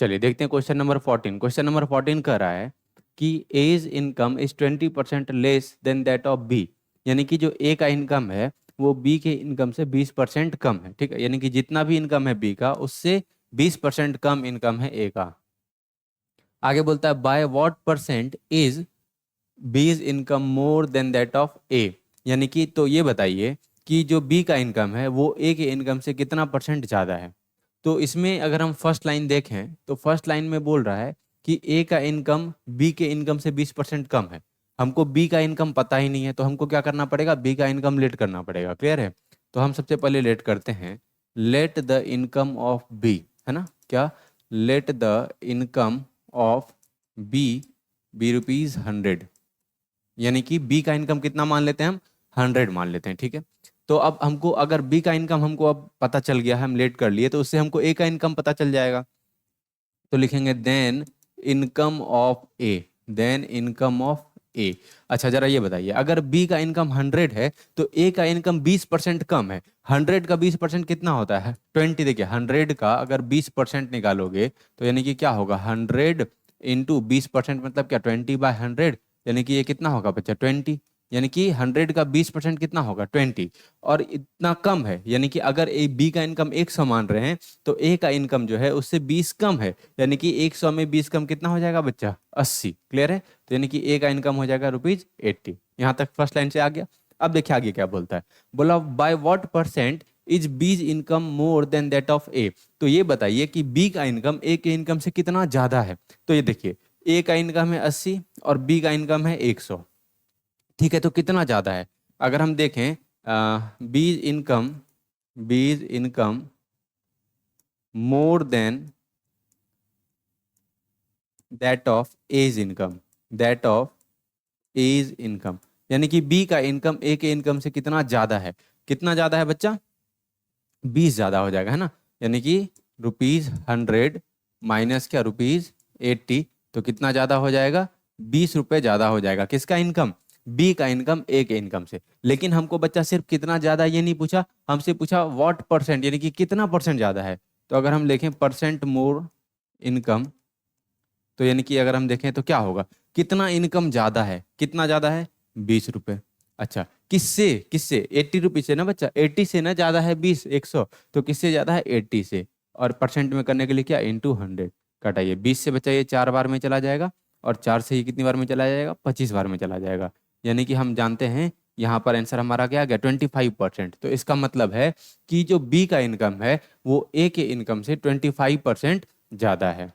चलिए देखते हैं क्वेश्चन नंबर 14। क्वेश्चन नंबर 14 कह रहा है कि A's income is 20% less than that of B. यानी कि जो ए का इनकम है वो बी के इनकम से 20% कम है। ठीक है, यानी कि जितना भी इनकम है बी का उससे 20% कम इनकम है ए का। आगे बोलता है by what percent is B's income more than that of A. यानी कि तो ये बताइए कि जो बी का इनकम है वो ए के इनकम से कितना परसेंट ज़्यादा है। तो इसमें अगर हम फर्स्ट लाइन देखें तो फर्स्ट लाइन में बोल रहा है कि ए का इनकम बी के इनकम से 20% कम है। हमको बी का इनकम पता ही नहीं है तो हमको क्या करना पड़ेगा, बी का इनकम लेट करना पड़ेगा। क्लियर है? तो हम सबसे पहले लेट करते हैं, let the income of B, है ना, क्या, let the income of B B ₹100। यानी कि बी का इनकम कितना मान लेते हैं हम, 100 मान लेते हैं। ठीक है, तो अब हमको अगर बी का इनकम हमको अब पता चल गया है, हम लेट कर लिए, तो उससे हमको ए का इनकम पता चल जाएगा। तो लिखेंगे than income of A, than income of A. अच्छा जरा ये बताइए, अगर बी का इनकम 100 है तो ए का इनकम 20% कम है। 100 का 20% कितना होता है, 20। देखिए 100 का अगर 20% निकालोगे तो यानी कि क्या होगा, 100 इंटू 20% मतलब क्या, 20/100। यानी कि ये कितना होगा बच्चा, 20। यानी कि 100 का 20% कितना होगा, 20। और इतना कम है, यानी कि अगर ए बी का इनकम 100 मान रहे हैं तो ए का इनकम जो है उससे 20 कम है। यानी कि 100 में 20 कम कितना हो जाएगा बच्चा, 80। क्लियर है? तो यानी कि ए का इनकम हो जाएगा ₹80। यहाँ तक फर्स्ट लाइन से आ गया। अब देखिए आगे क्या बोलता है, बोला by what percent is B's income more than that of A. तो ये बताइए कि बी का इनकम ए के इनकम से कितना ज्यादा है। तो ये देखिए ए का इनकम है 80 और बी का इनकम है 100। ठीक है, तो कितना ज़्यादा है, अगर हम देखें B's income more than that of A's income, that of A's income. यानी कि बी का इनकम ए के इनकम से कितना ज़्यादा है, कितना ज़्यादा है बच्चा, 20 ज़्यादा हो जाएगा, है ना। यानी कि ₹100 माइनस क्या, ₹80। तो कितना ज़्यादा हो जाएगा, ₹20 ज़्यादा हो जाएगा। किसका इनकम, बी का इनकम ए के इनकम से। लेकिन हमको बच्चा सिर्फ कितना ज़्यादा ये नहीं पूछा, हमसे पूछा व्हाट परसेंट, यानी कि कितना परसेंट ज़्यादा है। तो अगर हम देखें परसेंट मोर इनकम, तो यानी कि अगर हम देखें तो क्या होगा, कितना इनकम ज़्यादा है, कितना ज़्यादा है, ₹20। अच्छा किससे, किससे, ₹80 से ना बच्चा, 80 से ना, ज़्यादा है 20, 100। तो किससे ज़्यादा है, 80 से। और परसेंट में करने के लिए क्या, इंटू 100। कटाइए 20 से बच्चा ये 4 बार में चला जाएगा, और 4 से ही कितनी बार में चला जाएगा, 25 बार में चला जाएगा। यानी कि हम जानते हैं यहाँ पर आंसर हमारा क्या आ गया, 25%। तो इसका मतलब है कि जो बी का इनकम है वो ए के इनकम से 25% ज़्यादा है।